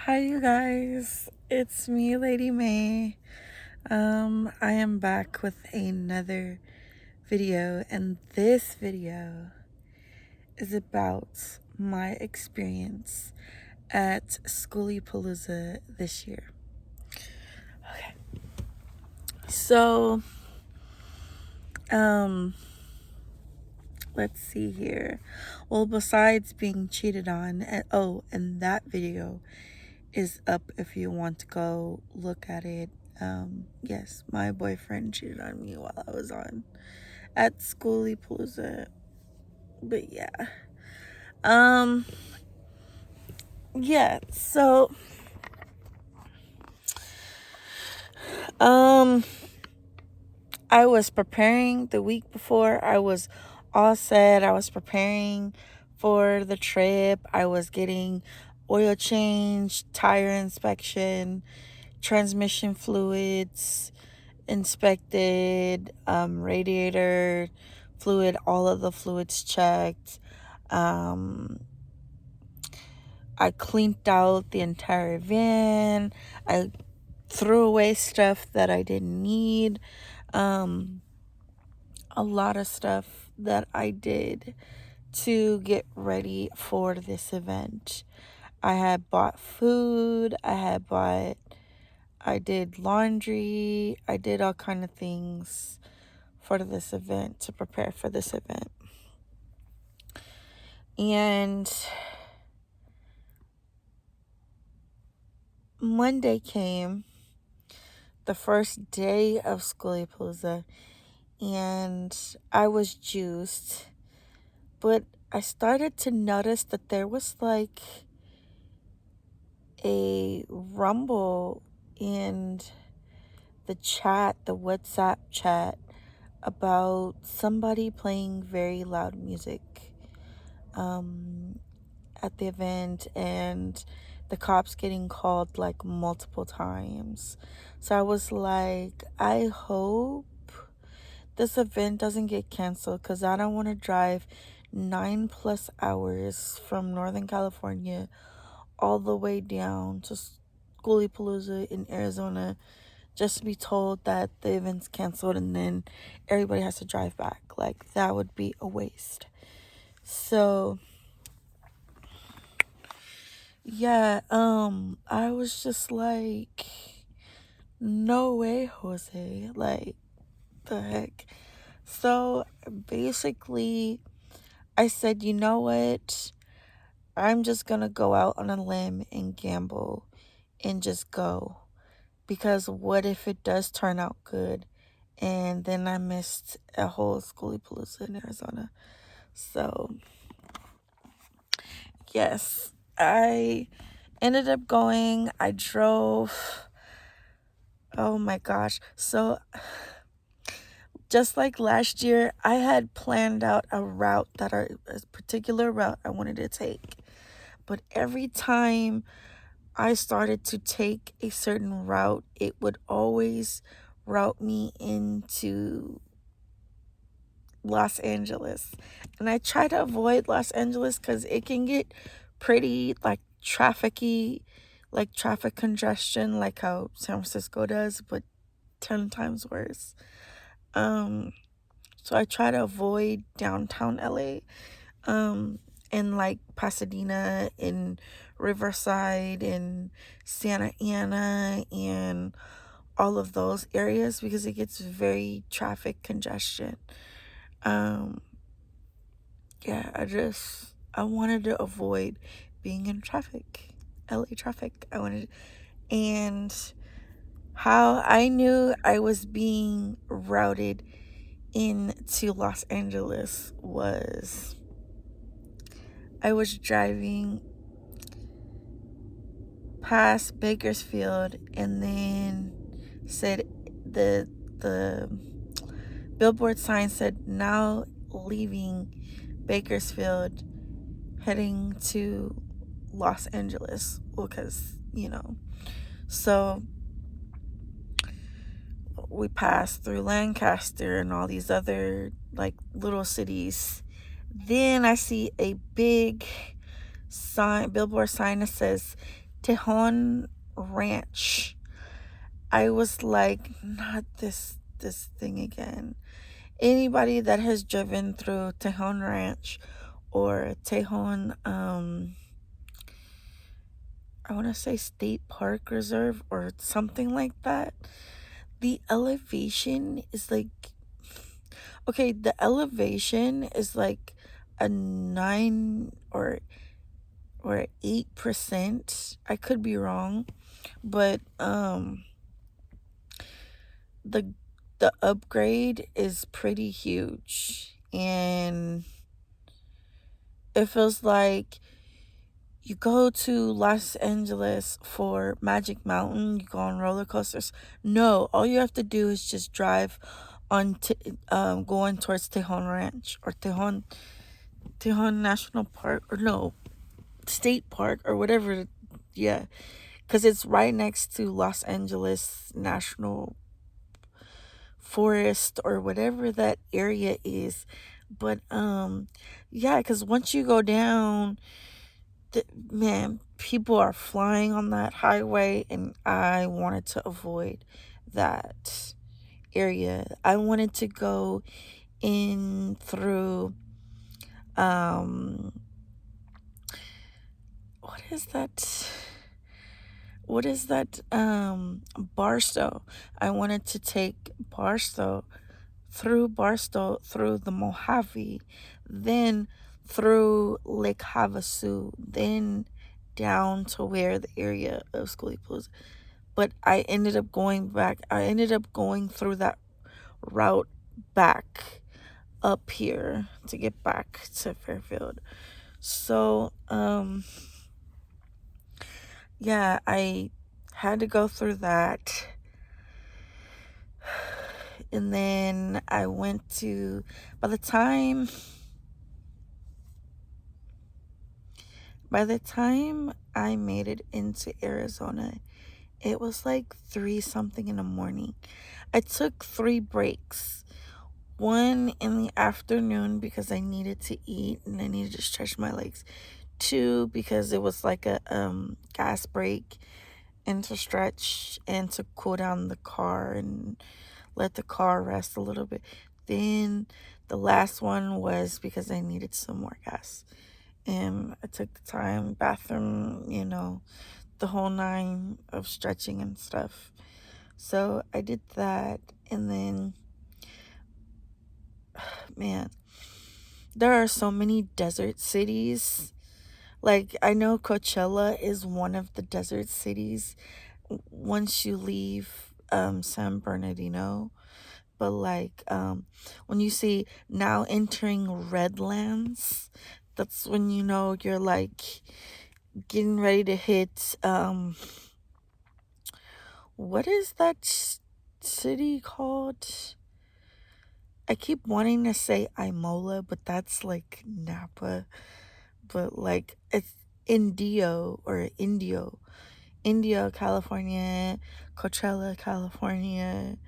Hi, you guys. It's me, Lady May. I am back with another video, and this video is about my experience at Skooliepalooza this year. Okay. So, let's see here. Well, besides being cheated on, and that video is up if you want to go look at it. Yes, my boyfriend cheated on me while I was on at Skooliepalooza. But yeah. Yeah, so I was preparing the week before. I was all set. I was preparing for the trip. I was getting oil change, tire inspection, transmission fluids inspected, radiator fluid, all of the fluids checked. I cleaned out the entire van. I threw away stuff that I didn't need. A lot of stuff that I did to get ready for this event. I had bought food. I did laundry. I did all kind of things for this event, to prepare for this event. And Monday came, the first day of Skooliepalooza, and I was juiced, but I started to notice that there was like a rumble in the chat, the WhatsApp chat, about somebody playing very loud music at the event, and the cops getting called like multiple times. So I was like, I hope this event doesn't get canceled, because I don't want to drive 9+ hours from Northern California all the way down to Skooliepalooza in Arizona just to be told that the event's canceled and then everybody has to drive back. Like, that would be a waste. So yeah, I was just like, no way, Jose. Like, the heck. So basically, I said, you know what? I'm just gonna go out on a limb and gamble and just go. Because what if it does turn out good? And then I missed a whole Skooliepalooza in Arizona. So yes, I ended up going. I drove. Oh my gosh. So just like last year, I had planned out a particular route I wanted to take. But every time I started to take a certain route, it would always route me into Los Angeles. And I try to avoid Los Angeles because it can get pretty like trafficky, like traffic congestion, like how San Francisco does, but 10 times worse. So I try to avoid downtown LA, and like Pasadena and Riverside and Santa Ana and all of those areas, because it gets very traffic congestion. Yeah, I wanted to avoid being in traffic, LA traffic. And how I knew I was being routed into Los Angeles was I was driving past Bakersfield, and then said the billboard sign said, now leaving Bakersfield, heading to Los Angeles. Well, because so we passed through Lancaster and all these other like little cities. Then I see a big billboard sign that says Tejon Ranch. I was like, not this thing again. Anybody that has driven through Tejon Ranch or Tejon, I want to say State Park Reserve or something like that, the elevation is like, okay, the elevation is like a 9 or 8%. I could be wrong, but the the upgrade is pretty huge, and it feels like you go to Los Angeles for Magic Mountain, you go on roller coasters. No, all you have to do is just drive on going towards Tejon Ranch or Tejon National Park, or no, State Park or whatever. Yeah, because it's right next to Los Angeles National Forest or whatever that area is. But yeah, because once you go down, man, people are flying on that highway, and I wanted to avoid that area. I wanted to go in through um what is that Barstow. I wanted to take Barstow through the Mojave, then through Lake Havasu, then down to where the area of Skooliepalooza. But I ended up going back. I ended up going through that route back up here to get back to Fairfield. So, yeah, I had to go through that. And then I went to, by the time I made it into Arizona, it was like 3 something in the morning. I took 3 breaks. One in the afternoon because I needed to eat and I needed to stretch my legs. 2 because it was like a gas break and to stretch and to cool down the car and let the car rest a little bit. Then the last one was because I needed some more gas. And I took the time, bathroom, the whole 9 of stretching and stuff. So I did that. And then, man, there are so many desert cities. Like, I know Coachella is one of the desert cities once you leave San Bernardino. But like when you see now entering Redlands, that's when you know you're like getting ready to hit what is that city called? I keep wanting to say Imola, but that's like Napa. But like it's Indio, California, Coachella, California,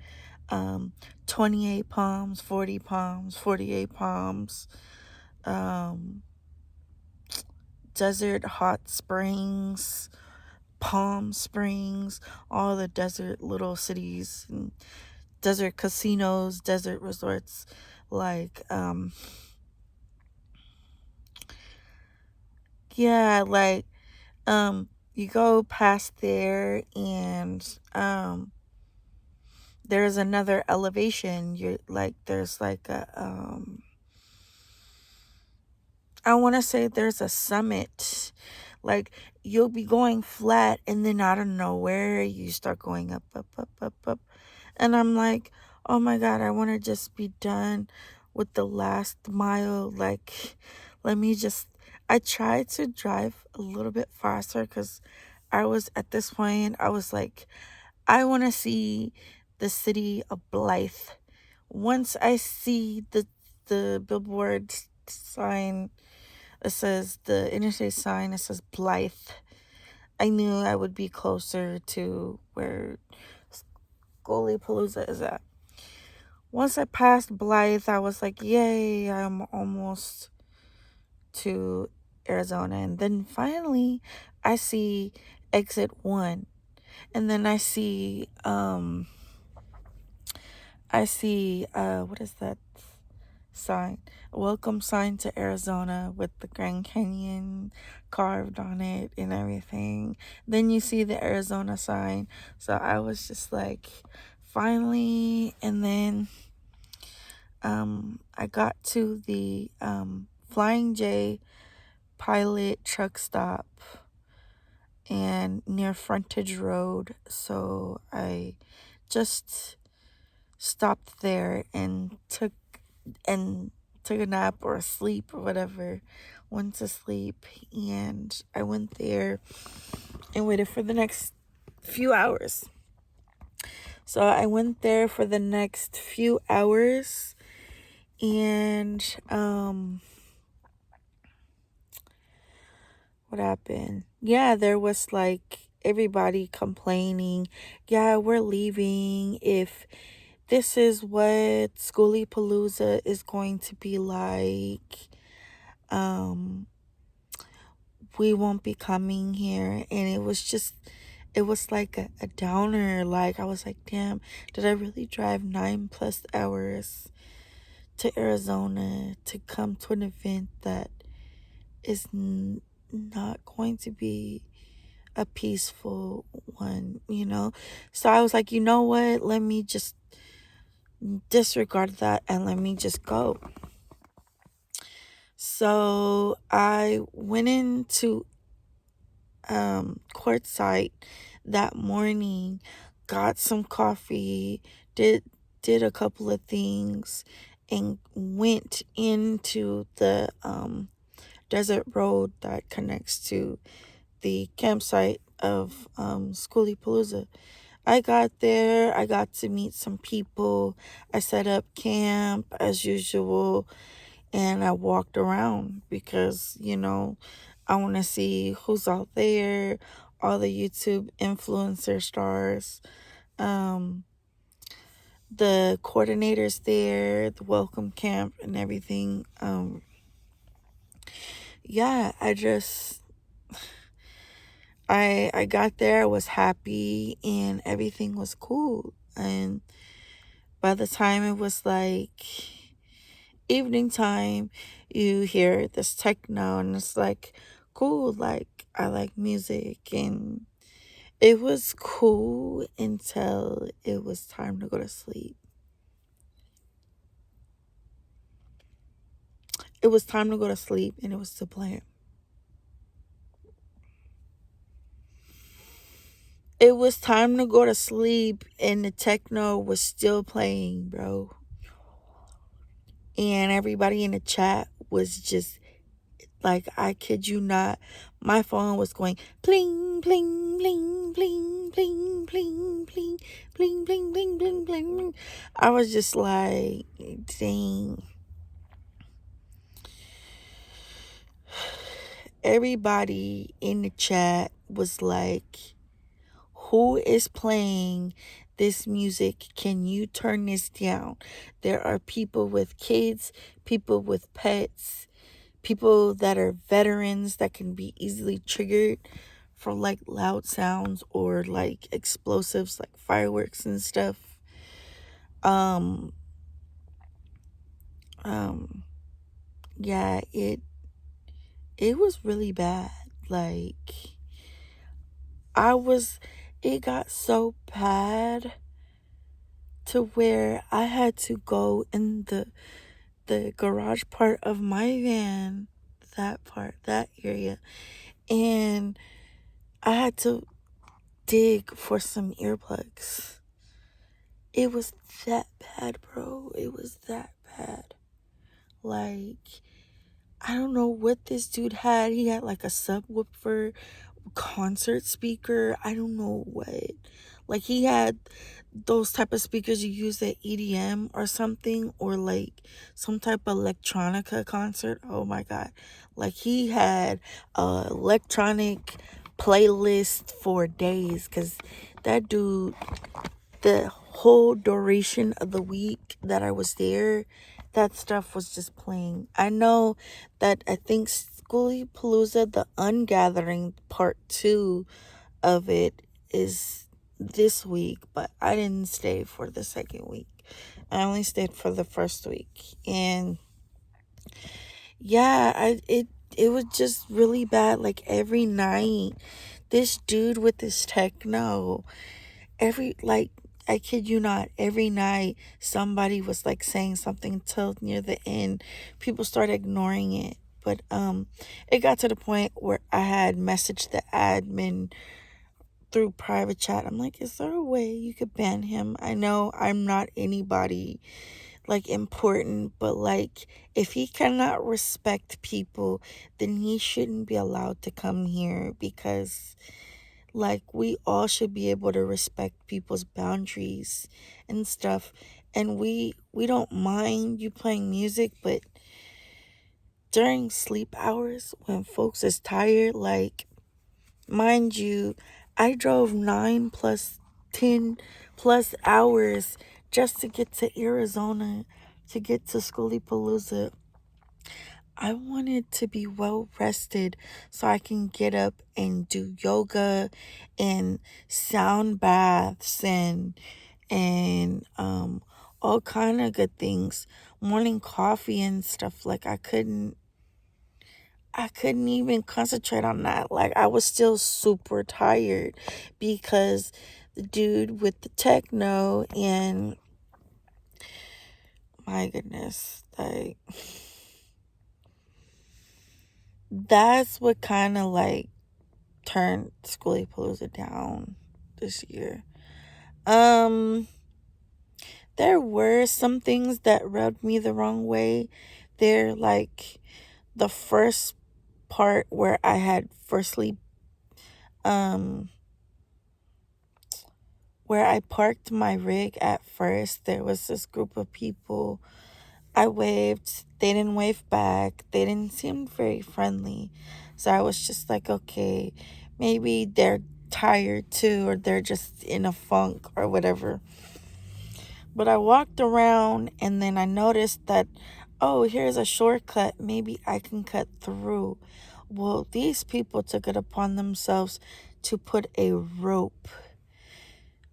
28 Palms, 40 Palms, 48 Palms, um, Desert Hot Springs, Palm Springs, all the desert little cities and desert casinos, desert resorts. Like, yeah, like, you go past there and, there's another elevation. You're like, there's like I want to say there's a summit. Like, you'll be going flat, and then out of nowhere, you start going up, up, up, up, up. And I'm like, oh my God, I want to just be done with the last mile. Like, let me just. I tried to drive a little bit faster because I was at this point, I was like, I want to see the city of Blythe. Once I see the billboard sign, it says the interstate sign, it says Blythe, I knew I would be closer to where Skooliepalooza is at. Once I passed Blythe, I was like, yay, I'm almost to Arizona. And then finally, I see exit 1. And then I see what is that sign? A welcome sign to Arizona with the Grand Canyon carved on it and everything. Then you see the Arizona sign. So I was just like, finally. And then I got to the Flying J Pilot truck stop and near Frontage Road. So I just stopped there and took a nap or a sleep or whatever. Went to sleep, and I went there and waited for the next few hours. So I went there for the next few hours, and what happened? Yeah, there was like everybody complaining, yeah, we're leaving. If this is what Skooliepalooza is going to be like, we won't be coming here. And it was like a downer. Like, I was like, damn, did I really drive 9+ hours to Arizona to come to an event that is not going to be a peaceful one, you know? So I was like, you know what? Let me just disregard that and let me just go. So I went into courtside that morning, got some coffee, did a couple of things, and went into the desert road that connects to the campsite of Skooliepalooza. I got there, I got to meet some people, I set up camp as usual, and I walked around because, I want to see who's out there, all the YouTube influencer stars, the coordinators there, the welcome camp and everything. Yeah, I got there, I was happy, and everything was cool. And by the time it was like evening time, you hear this techno, and it's like cool. Like, I like music, and it was cool until it was time to go to sleep. It was time to go to sleep, and it was still playing. It was time to go to sleep, and the techno was still playing, bro. And everybody in the chat was just like, I kid you not, my phone was going bling, bling, bling, bling, bling, bling, bling, bling, bling, bling, bling, bling. I was just like, dang. Everybody in the chat was like, who is playing this music? Can you turn this down? There are people with kids, people with pets, people that are veterans that can be easily triggered from like loud sounds or like explosives like fireworks and stuff. Yeah, it was really bad. Like, it got so bad to where I had to go in the garage part of my van, that area, and I had to dig for some earplugs. It was that bad, bro. It was that bad. Like, I don't know what this dude had. He had like a subwoofer, concert speaker. I don't know what. Like, he had those type of speakers you use at EDM or something, or like some type of electronica concert. Oh my god. Like, he had a electronic playlist for days, because that dude, the whole duration of the week that I was there, that stuff was just playing. I know that I think Skooliepalooza, the Ungathering Part 2, of it is this week, but I didn't stay for the second week. I only stayed for the first week. And yeah, it was just really bad. Like every night, this dude with this techno, like I kid you not, every night somebody was like saying something till near the end. People started ignoring it. But it got to the point where I had messaged the admin through private chat. I'm like, is there a way you could ban him? I know I'm not anybody like important, but like if he cannot respect people, then he shouldn't be allowed to come here, because like we all should be able to respect people's boundaries and stuff. And we don't mind you playing music, but during sleep hours when folks is tired, like mind you, I drove 9 plus 10 plus hours just to get to Arizona, to get to Skooliepalooza. I wanted to be well rested so I can get up and do yoga and sound baths and all kind of good things. Morning coffee and stuff. Like I couldn't even concentrate on that. Like I was still super tired because the dude with the techno, and my goodness, like that's what kind of like turned Skooliepalooza down this year. Um there were some things that rubbed me the wrong way. There, like the first part where I had firstly um where I parked my rig at first, there was this group of people. I waved, they didn't wave back, they didn't seem very friendly. So I was just like, okay, maybe they're tired too, or they're just in a funk or whatever. But I walked around and then I noticed that, oh, here's a shortcut. Maybe I can cut through. Well, these people took it upon themselves to put a rope.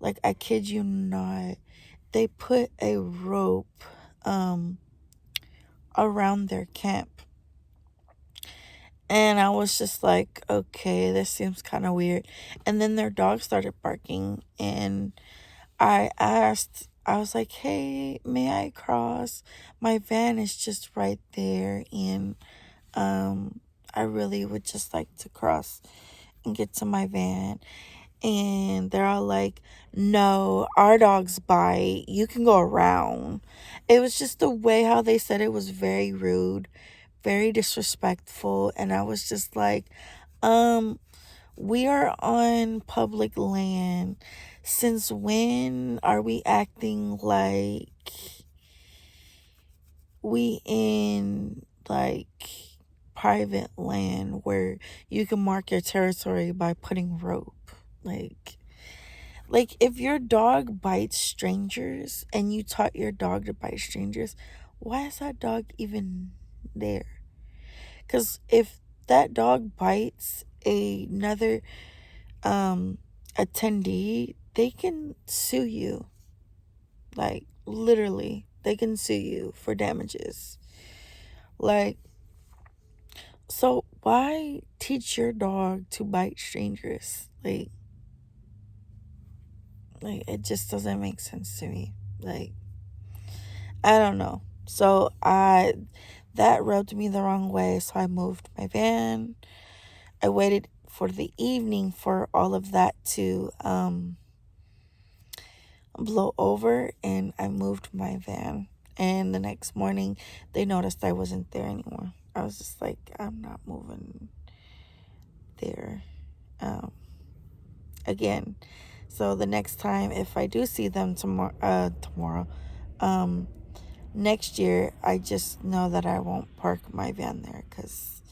Like, I kid you not. They put a rope um, around their camp. And I was just like, okay, this seems kind of weird. And then their dog started barking. And I was like, hey, may I cross? My van is just right there. And I really would just like to cross and get to my van. And they're all like, no, our dogs bite. You can go around. It was just the way how they said it was very rude, very disrespectful. And I was just like, um, we are on public land. Since when are we acting like we in like private land where you can mark your territory by putting rope? Like if your dog bites strangers and you taught your dog to bite strangers, why is that dog even there? Because if that dog bites another attendee, they can sue you. Like literally, they can sue you for damages. Like, so why teach your dog to bite strangers? Like it just doesn't make sense to me. Like, I don't know. So I that rubbed me the wrong way, so I moved my van. I waited for the evening for all of that to blow over, and I moved my van. And the next morning they noticed I wasn't there anymore. I was just like, I'm not moving there again. So the next time, if I do see them tomorrow, next year, I just know that I won't park my van there, because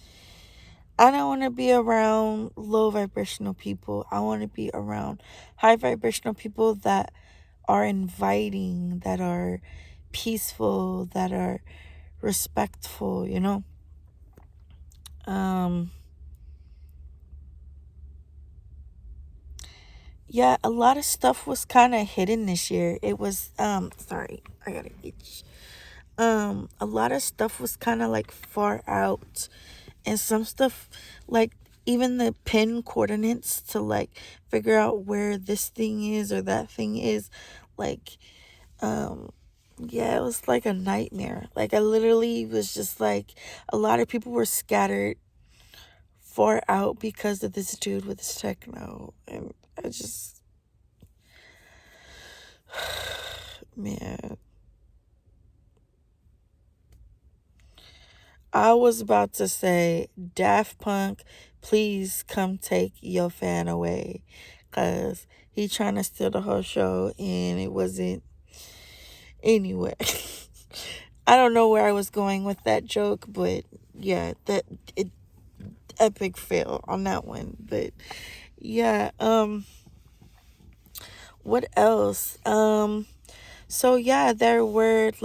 I don't want to be around low vibrational people. I want to be around high vibrational people that are inviting, that are peaceful, that are respectful, you know? Um, yeah, a lot of stuff was kind of hidden this year. It was sorry, I got to itch. A lot of stuff was kind of like far out, and some stuff, like even the pin coordinates to like figure out where this thing is or that thing is, like um yeah, it was like a nightmare. Like I literally was just like, a lot of people were scattered far out because of this dude with his techno, and I just, man, I was about to say, Daft Punk, please come take your fan away. Because he trying to steal the whole show and it wasn't. Anyway, I don't know where I was going with that joke, but yeah, that it epic fail on that one. But yeah, what else? So yeah, there was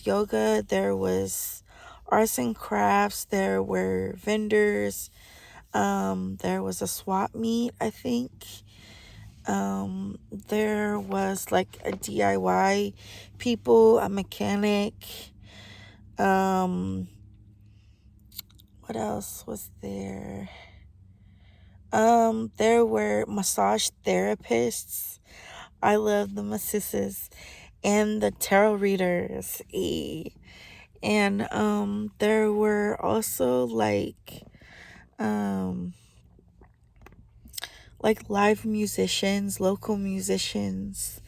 yoga, there was arts and crafts, there were vendors, there was a swap meet, I think. There was like a DIY people, a mechanic. Um, what else was there? There were massage therapists. I love the masseuses and the tarot readers. And there were also um like live musicians, local musicians.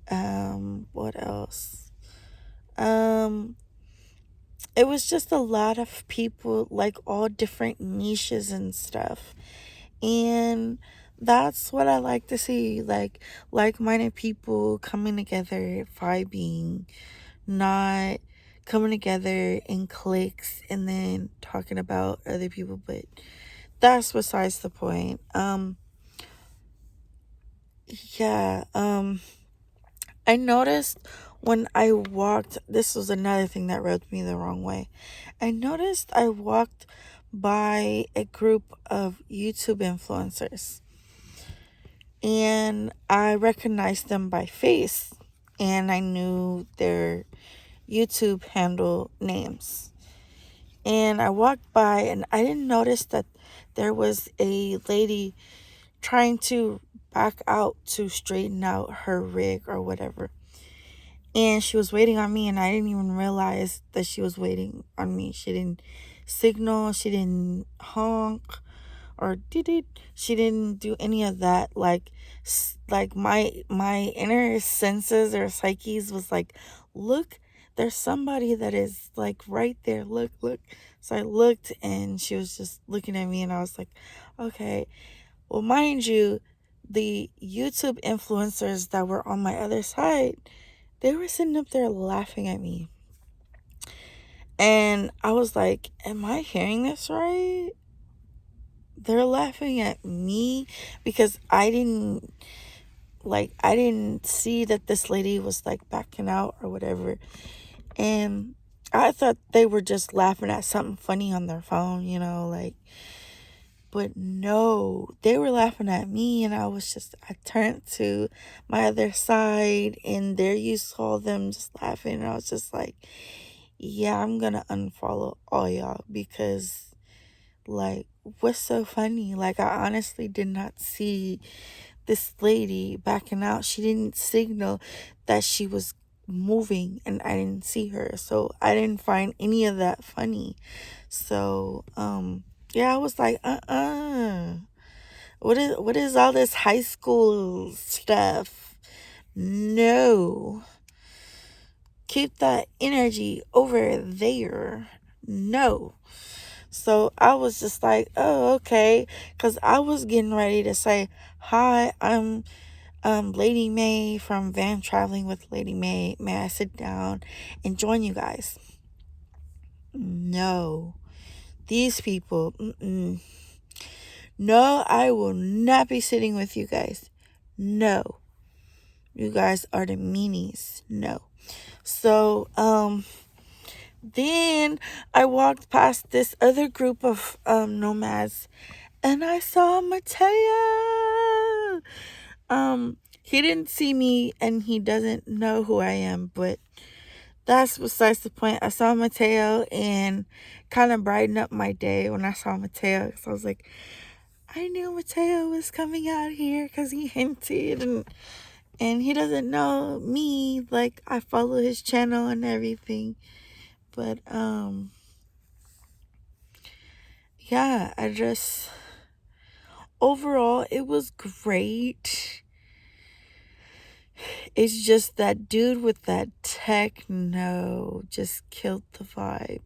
What else? Um it was just a lot of people, like all different niches and stuff. And that's what I like to see, like-minded people coming together, vibing, not coming together in cliques and then talking about other people. But that's besides the point. Yeah, I noticed when I walked, this was another thing that rubbed me the wrong way. I noticed I walked by a group of YouTube influencers and I recognized them by face and I knew their YouTube handle names. And I walked by and I didn't notice that there was a lady trying to back out to straighten out her rig or whatever. And she was waiting on me and I didn't even realize that she was waiting on me. She didn't signal, she didn't honk or did it. She didn't do any of that. Like my inner senses or psyches was like, look, there's somebody that is like right there. Look, look. So I looked and she was just looking at me and I was like, okay. Well, mind you, the YouTube influencers that were on my other side, they were sitting up there laughing at me. And I was like, am I hearing this right? They're laughing at me because I didn't see that this lady was like backing out or whatever. And I thought they were just laughing at something funny on their phone, but no, they were laughing at me and I turned to my other side and there you saw them just laughing and I was just like, yeah, I'm gonna unfollow all y'all because like, what's so funny? Like, I honestly did not see this lady backing out. She didn't signal that she was moving and I didn't see her. So I didn't find any of that funny. So, yeah, I was like, what is all this high school stuff? No. Keep that energy over there. No. So I was just like, oh, okay. Because I was getting ready to say, hi, I'm Lady May from Van Traveling with Lady May. May I sit down and join you guys? No. These people, no, I will not be sitting with you guys. No. You guys are the meanies. No. So, then I walked past this other group of nomads and I saw Matea. He didn't see me and he doesn't know who I am, but that's besides the point. I saw Mateo and kind of brightened up my day when I saw Mateo. So I was like, I knew Mateo was coming out here because he hinted, and he doesn't know me. Like, I follow his channel and everything. But yeah, I just overall it was great. It's just that dude with that techno just killed the vibe.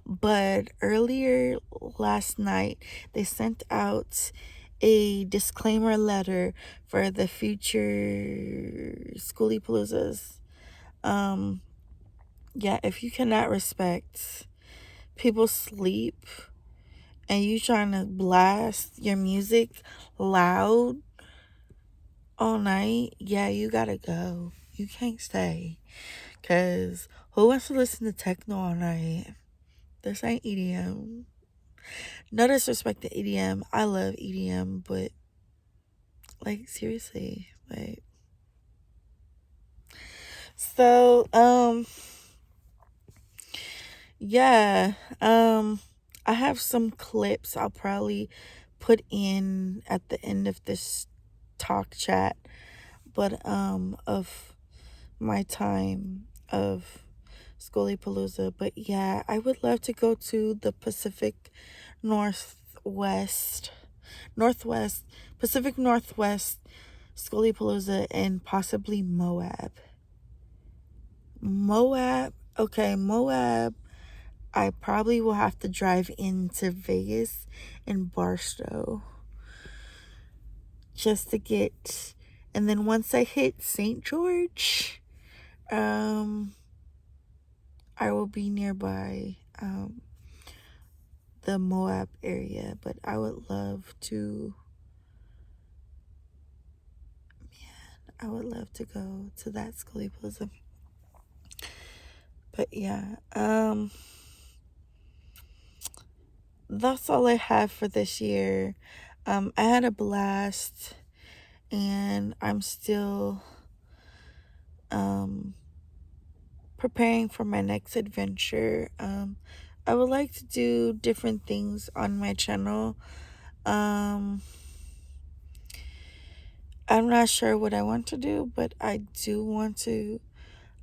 But earlier last night, they sent out a disclaimer letter for the future Skooliepaloozas. Um, yeah, if you cannot respect people sleep and you trying to blast your music loud all night, yeah, you gotta go. You can't stay. Because who wants to listen to techno all night? This ain't EDM. No disrespect to EDM. I love EDM, but like seriously, like so yeah. I have some clips I'll probably put in at the end of this talk chat, but of my time of Skooliepalooza. But yeah, I would love to go to the Northwest, Northwest, Pacific Northwest Skooliepalooza and possibly Moab. Okay, Moab, I probably will have to drive into Vegas and Barstow just to get, and then once I hit St. George, I will be nearby the Moab area, but I would love to, I would love to go to that Skooliepalooza. But yeah, that's all I have for this year. I had a blast, and I'm still preparing for my next adventure. I would like to do different things on my channel. I'm not sure what I want to do, but I do want to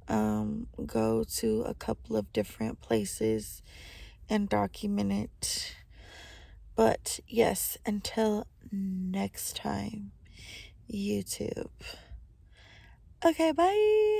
go to a couple of different places and document it. But yes, until next time, YouTube. Okay, bye.